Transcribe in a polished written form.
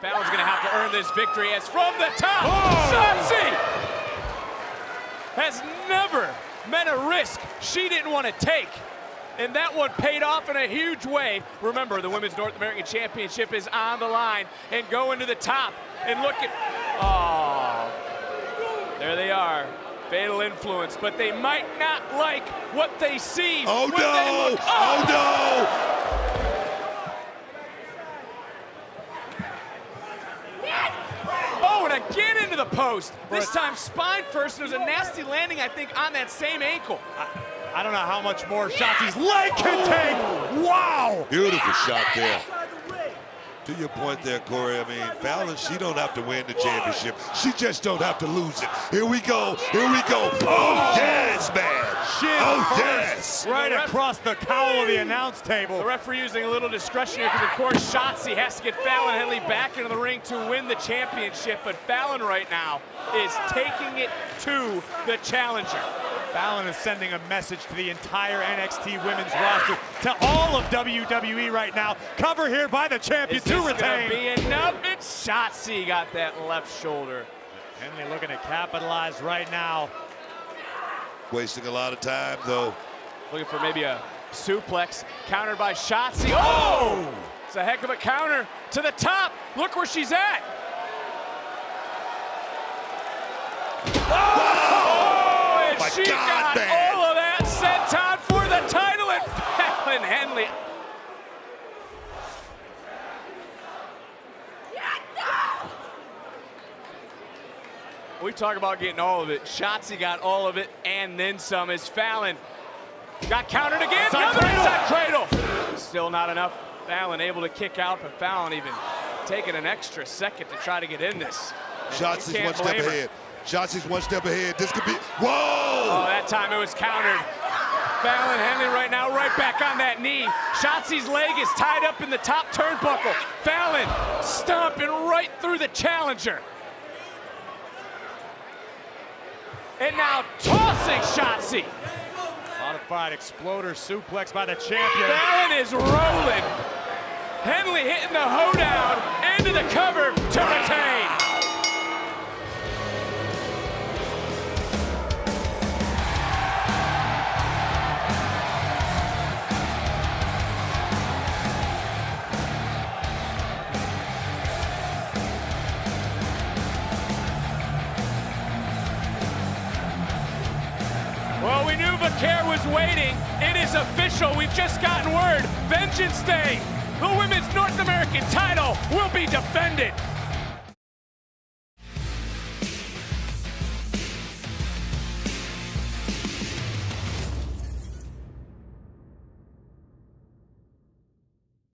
Fallon's gonna have to earn this victory as from the top, Shotzi has never met a risk she didn't want to take. And that one paid off in a huge way. Remember, the Women's North American Championship is on the line and going to the top. And look at, there they are. Fatal influence, but they might not like what they see. Oh when no! they look up. Oh no! Oh, and again into the post. This time spine first. There's a nasty landing, I think, on that same ankle. I don't know how much more Shotzi's leg can take. Wow! Beautiful shot there. To your point there, Corey, I mean, Fallon, she don't have to win the championship. She just don't have to lose it. Here we go. Here we go. Oh, yes, man. Oh, yes. Right across the cowl of the announce table. The referee using a little discretion here because, of course, Shotzi has to get Fallon Henley back into the ring to win the championship. But Fallon right now is taking it to the challenger. Fallon is sending a message to the entire NXT women's roster, to all of WWE right now. Cover here by the champion to retain. Be enough. And Shotzi got that left shoulder. Henley looking to capitalize right now. Wasting a lot of time, though. Looking for maybe a suplex, countered by Shotzi. Oh! It's a heck of a counter to the top. Look where she's at. Oh! And she got all of that sent on for the title, and Fallon Henley. We talk about getting all of it. Shotzi got all of it and then some as Fallon got countered again. Another inside cradle. Still not enough. Fallon able to kick out, but Fallon even taking an extra second to try to get in this. Shotzi's one step ahead. Shotzi's one step ahead. This could be, whoa! Oh, that time it was countered. Fallon Henley right now right back on that knee. Shotzi's leg is tied up in the top turnbuckle. Fallon stomping right through the challenger. And now tossing Shotzi. Modified exploder suplex by the champion. Fallon is rolling. Henley hitting the hoedown into the cover to retain. Well, we knew Vaquer was waiting. It is official. We've just gotten word. Vengeance Day, the Women's North American title will be defended.